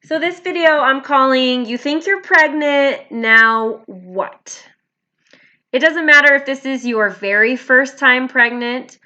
So this video I'm calling, You Think You're Pregnant, Now What? It doesn't matter if this is your very first time pregnant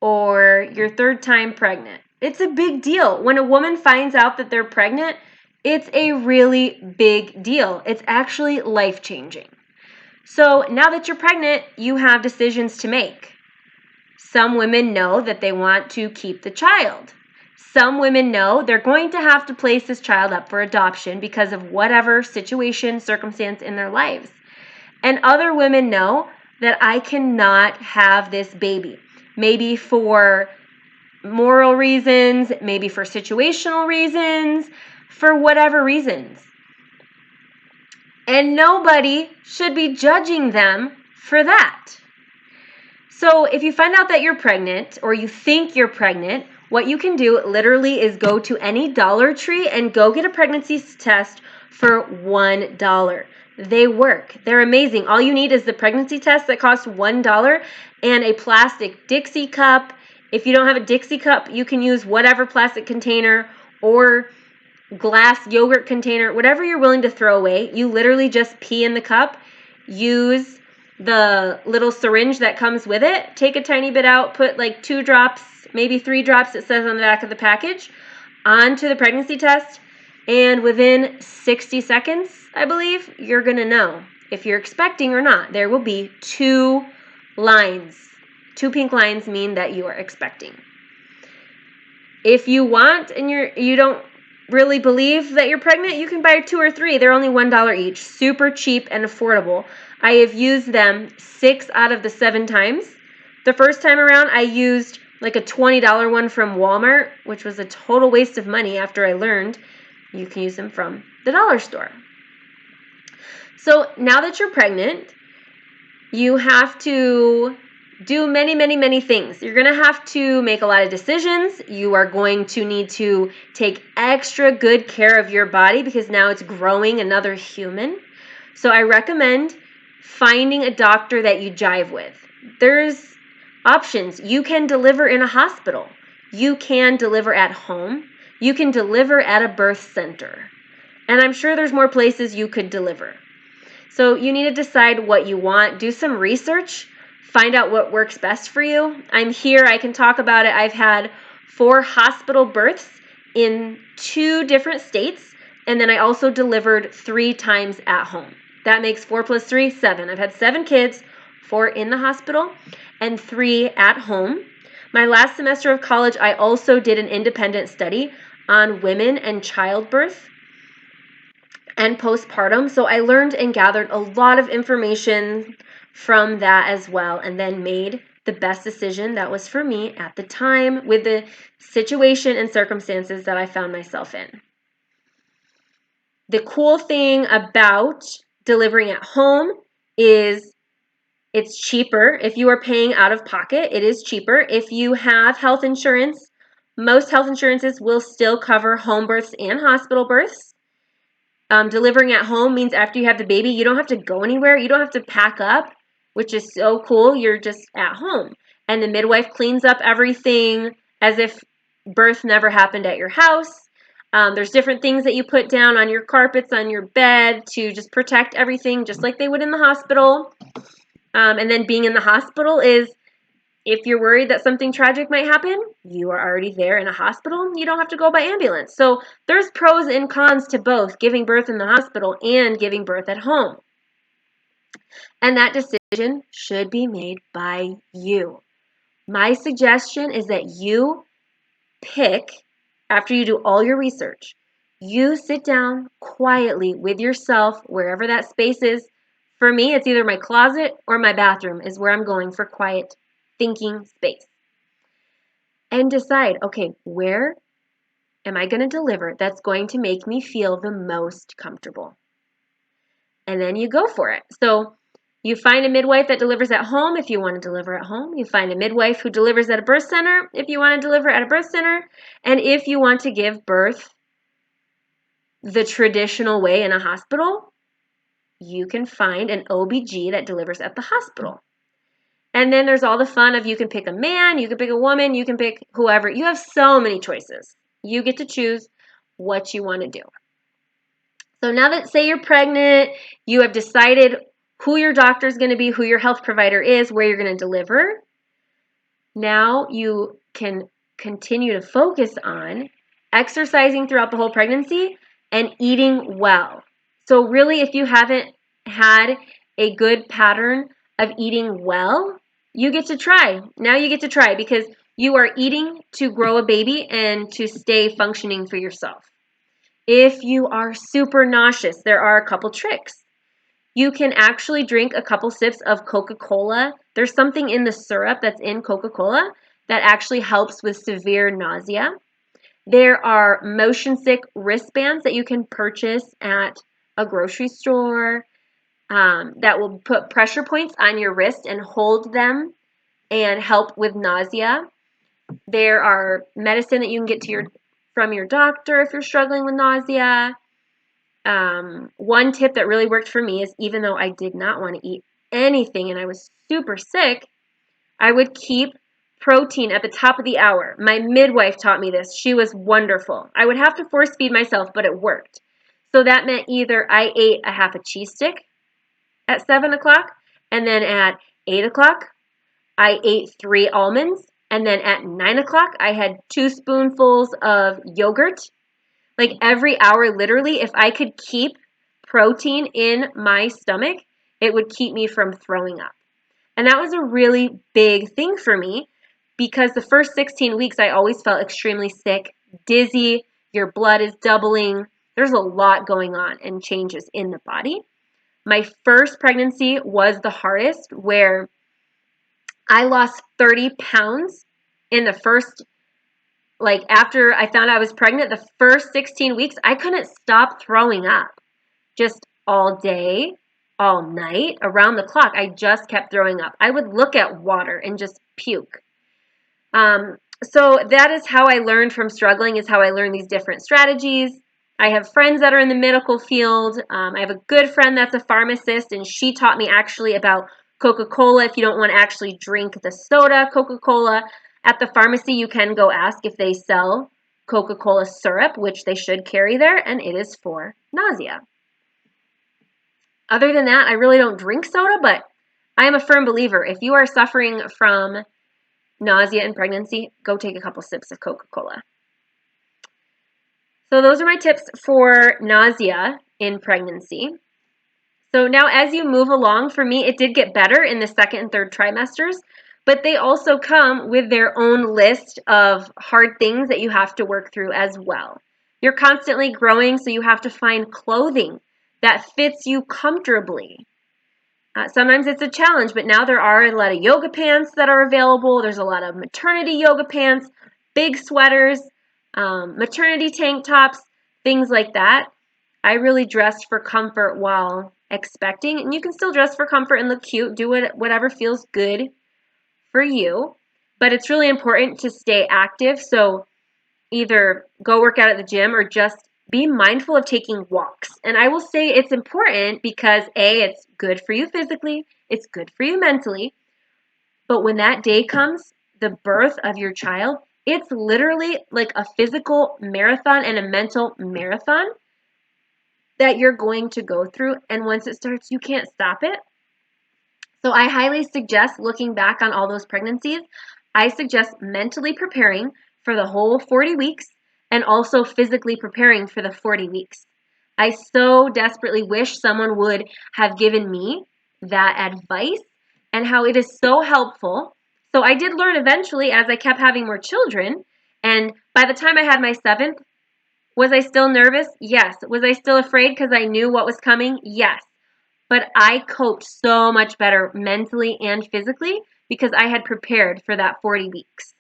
or your third time pregnant. It's a big deal. When a woman finds out that they're pregnant, it's a really big deal. It's actually life-changing. So now that you're pregnant, you have decisions to make. Some women know that they want to keep the child. Some women know they're going to have to place this child up for adoption because of whatever situation, circumstance in their lives. And other women know that I cannot have this baby. Maybe for moral reasons, maybe for situational reasons, for whatever reasons. And nobody should be judging them for that. So if you find out that you're pregnant or you think you're pregnant, what you can do literally is go to any Dollar Tree and go get a pregnancy test for $1. They work. They're amazing. All you need is the pregnancy test that costs $1 and a plastic Dixie cup. If you don't have a Dixie cup, you can use whatever plastic container or glass yogurt container, whatever you're willing to throw away. You literally just pee in the cup, use the little syringe that comes with it, take a tiny bit out, put like 2 drops, maybe 3 drops, it says on the back of the package, onto the pregnancy test, and within 60 seconds, I believe, you're going to know if you're expecting or not. There will be 2 lines. 2 pink lines mean that you are expecting. If you want and you don't really believe that you're pregnant, you can buy 2 or 3. They're only $1 each. Super cheap and affordable. I have used them 6 out of the 7 times. The first time around, I used like a $20 one from Walmart, which was a total waste of money after I learned you can use them from the dollar store. So now that you're pregnant, you have to do many, many, many things. You're going to have to make a lot of decisions. You are going to need to take extra good care of your body because now it's growing another human. So I recommend finding a doctor that you jive with. There's options. You can deliver in a hospital. You can deliver at home. You can deliver at a birth center. And I'm sure there's more places you could deliver. So you need to decide what you want. Do some research. Find out what works best for you. I'm here. I can talk about it. I've had 4 hospital births in 2 different states. And then I also delivered 3 times at home. That makes 4 plus 3, 7. I've had 7 kids, 4 in the hospital and 3 at home. My last semester of college, I also did an independent study on women and childbirth and postpartum. So I learned and gathered a lot of information from that as well, and then made the best decision that was for me at the time with the situation and circumstances that I found myself in. The cool thing about delivering at home is it's cheaper. If you are paying out of pocket, it is cheaper. If you have health insurance, most health insurances will still cover home births and hospital births. Delivering at home means after you have the baby, you don't have to go anywhere. You don't have to pack up, which is so cool. You're just at home. And the midwife cleans up everything as if birth never happened at your house. There's different things that you put down on your carpets, on your bed to just protect everything, just like they would in the hospital. And then being in the hospital is, if you're worried that something tragic might happen, you are already there in a hospital. You don't have to go by ambulance. So there's pros and cons to both giving birth in the hospital and giving birth at home. And that decision should be made by you. My suggestion is that you pick, after you do all your research, you sit down quietly with yourself, wherever that space is. For me, it's either my closet or my bathroom is where I'm going for quiet thinking space. And decide, okay, where am I going to deliver that's going to make me feel the most comfortable? And then you go for it. So you find a midwife that delivers at home if you want to deliver at home. You find a midwife who delivers at a birth center if you want to deliver at a birth center. And if you want to give birth the traditional way in a hospital, you can find an OB-GYN that delivers at the hospital. And then there's all the fun of you can pick a man, you can pick a woman, you can pick whoever. You have so many choices. You get to choose what you want to do. So now that, say you're pregnant, you have decided who your doctor is going to be, who your health provider is, where you're going to deliver. Now you can continue to focus on exercising throughout the whole pregnancy and eating well. So really, if you haven't had a good pattern of eating well, you get to try. Now you get to try because you are eating to grow a baby and to stay functioning for yourself. If you are super nauseous, there are a couple tricks. You can actually drink a couple sips of Coca-Cola. There's something in the syrup that's in Coca-Cola that actually helps with severe nausea. There are motion sick wristbands that you can purchase at a grocery store that will put pressure points on your wrist and hold them and help with nausea. There are medicine that you can get from your doctor if you're struggling with nausea. One tip that really worked for me is, even though I did not want to eat anything and I was super sick, I would keep protein at the top of the hour. My midwife taught me this. She was wonderful. I would have to force feed myself, but it worked. So that meant either I ate a half a cheese stick at 7 o'clock, and then at 8 o'clock, I ate 3 almonds, and then at 9 o'clock, I had 2 spoonfuls of yogurt. Like every hour, literally, if I could keep protein in my stomach, it would keep me from throwing up. And that was a really big thing for me because the first 16 weeks, I always felt extremely sick, dizzy, your blood is doubling. There's a lot going on and changes in the body. My first pregnancy was the hardest, where I lost 30 pounds in the first, like after I found I was pregnant, the first 16 weeks, I couldn't stop throwing up. Just all day, all night, around the clock, I just kept throwing up. I would look at water and just puke. So that is how I learned from struggling, is how I learned these different strategies. I have friends that are in the medical field. I have a good friend that's a pharmacist, and she taught me actually about Coca-Cola. If you don't want to actually drink the soda Coca-Cola, at the pharmacy you can go ask if they sell Coca-Cola syrup, which they should carry there, and it is for nausea. Other than that, I really don't drink soda, but I am a firm believer. If you are suffering from nausea in pregnancy, go take a couple sips of Coca-Cola. So those are my tips for nausea in pregnancy. So now as you move along, for me, it did get better in the second and third trimesters, but they also come with their own list of hard things that you have to work through as well. You're constantly growing, so you have to find clothing that fits you comfortably. Sometimes it's a challenge, but now there are a lot of yoga pants that are available. There's a lot of maternity yoga pants, big sweaters, maternity tank tops, things like that. I really dressed for comfort while expecting, and you can still dress for comfort and look cute. Do whatever feels good for you, but it's really important to stay active. So either go work out at the gym or just be mindful of taking walks. And I will say it's important because A, it's good for you physically, it's good for you mentally, but when that day comes, the birth of your child, it's literally like a physical marathon and a mental marathon that you're going to go through. And once it starts, you can't stop it. So I highly suggest, looking back on all those pregnancies, I suggest mentally preparing for the whole 40 weeks and also physically preparing for the 40 weeks. I so desperately wish someone would have given me that advice and how it is so helpful. So I did learn eventually as I kept having more children. And by the time I had my 7th, was I still nervous? Yes. Was I still afraid because I knew what was coming? Yes. But I coped so much better mentally and physically because I had prepared for that 40 weeks.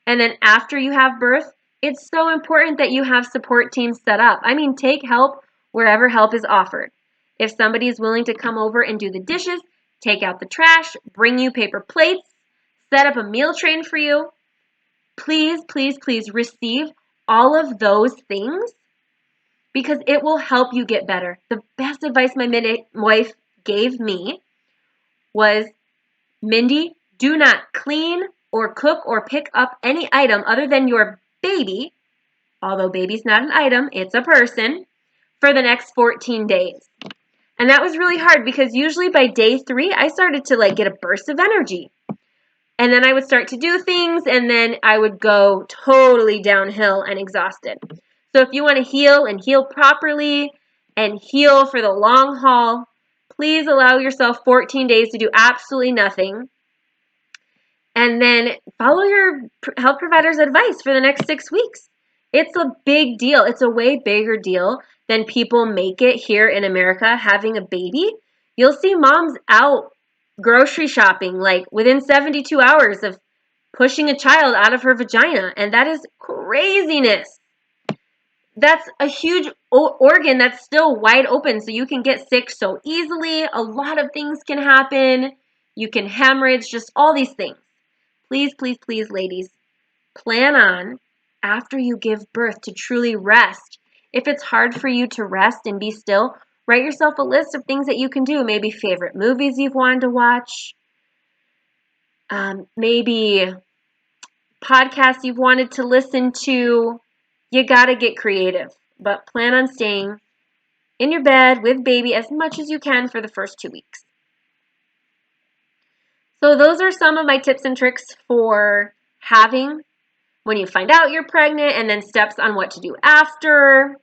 And then after you have birth, it's so important that you have support teams set up. I mean, take help wherever help is offered. If somebody is willing to come over and do the dishes, take out the trash, bring you paper plates, set up a meal train for you, please, please, please receive all of those things because it will help you get better. The best advice my midwife gave me was, Mindy, do not clean or cook or pick up any item other than your baby although baby's not an item, it's a person, for the next 14 days. And that was really hard because usually by day 3, I started to like get a burst of energy. And then I would start to do things and then I would go totally downhill and exhausted. So if you want to heal and heal properly and heal for the long haul, please allow yourself 14 days to do absolutely nothing. And then follow your health provider's advice for the next 6 weeks. It's a big deal. It's a way bigger deal than people make it here in America having a baby. You'll see moms out grocery shopping like within 72 hours of pushing a child out of her vagina. And that is craziness. That's a huge organ that's still wide open, so you can get sick so easily. A lot of things can happen. You can hemorrhage, just all these things. Please, please, please, ladies, plan on, after you give birth, to truly rest. If it's hard for you to rest and be still, write yourself a list of things that you can do. Maybe favorite movies you've wanted to watch. Maybe podcasts you've wanted to listen to. You got to get creative, but plan on staying in your bed with baby as much as you can for the first 2 weeks. So those are some of my tips and tricks for having when you find out you're pregnant, and then steps on what to do after.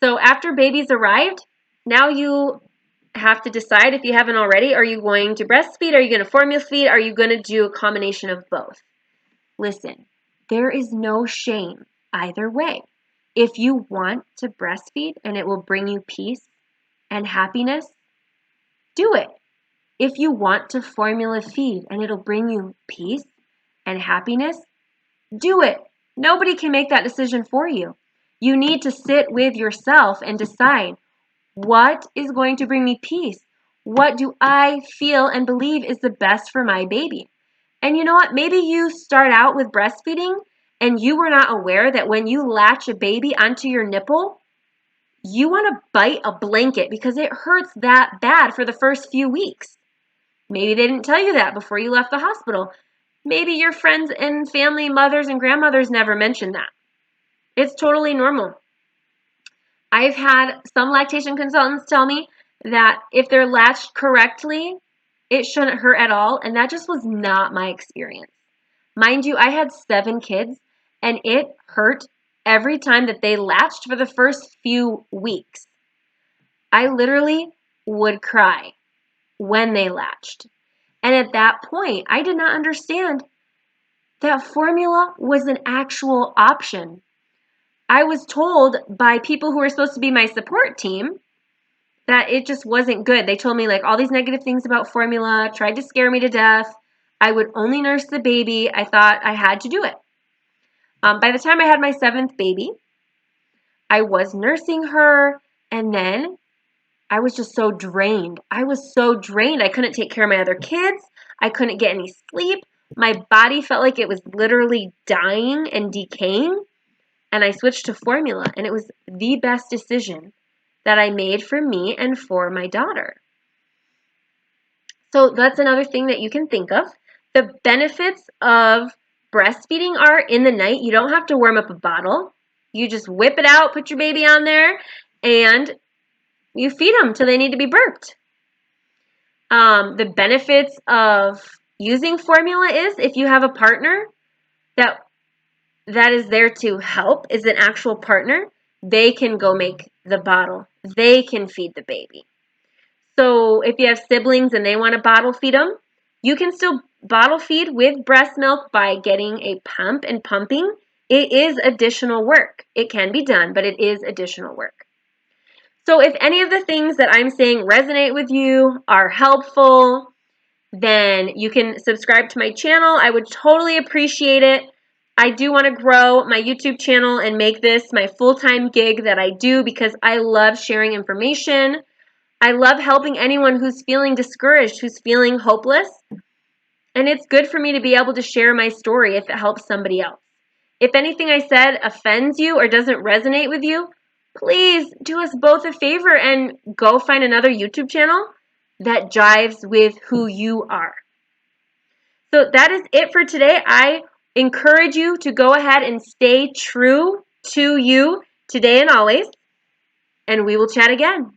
So after baby's arrived, now you have to decide, if you haven't already, are you going to breastfeed? Are you going to formula feed? Are you going to do a combination of both? Listen, there is no shame either way. If you want to breastfeed and it will bring you peace and happiness, do it. If you want to formula feed and it'll bring you peace and happiness, do it. Nobody can make that decision for you. You need to sit with yourself and decide, what is going to bring me peace? What do I feel and believe is the best for my baby? And you know what? Maybe you start out with breastfeeding and you were not aware that when you latch a baby onto your nipple, you want to bite a blanket because it hurts that bad for the first few weeks. Maybe they didn't tell you that before you left the hospital. Maybe your friends and family, mothers and grandmothers never mentioned that. It's totally normal. I've had some lactation consultants tell me that if they're latched correctly, it shouldn't hurt at all, and that just was not my experience. Mind you, I had 7 kids, and it hurt every time that they latched for the first few weeks. I literally would cry when they latched. And at that point, I did not understand that formula was an actual option. I was told by people who were supposed to be my support team that it just wasn't good. They told me like all these negative things about formula, tried to scare me to death. I would only nurse the baby. I thought I had to do it. By the time I had my 7th baby, I was nursing her, and then I was just so drained. I was so drained. I couldn't take care of my other kids. I couldn't get any sleep. My body felt like it was literally dying and decaying. And I switched to formula, and it was the best decision that I made for me and for my daughter. So that's another thing that you can think of. The benefits of breastfeeding are in the night, you don't have to warm up a bottle. You just whip it out, put your baby on there, and you feed them till they need to be burped. The benefits of using formula is if you have a partner that is there to help, is an actual partner, they can go make the bottle. They can feed the baby. So if you have siblings and they want to bottle feed them, you can still bottle feed with breast milk by getting a pump and pumping. It is additional work. It can be done, but it is additional work. So if any of the things that I'm saying resonate with you, are helpful, then you can subscribe to my channel. I would totally appreciate it. I do want to grow my YouTube channel and make this my full-time gig that I do because I love sharing information. I love helping anyone who's feeling discouraged, who's feeling hopeless. And it's good for me to be able to share my story if it helps somebody else. If anything I said offends you or doesn't resonate with you, please do us both a favor and go find another YouTube channel that jives with who you are. So that is it for today. I encourage you to go ahead and stay true to you today and always, and we will chat again.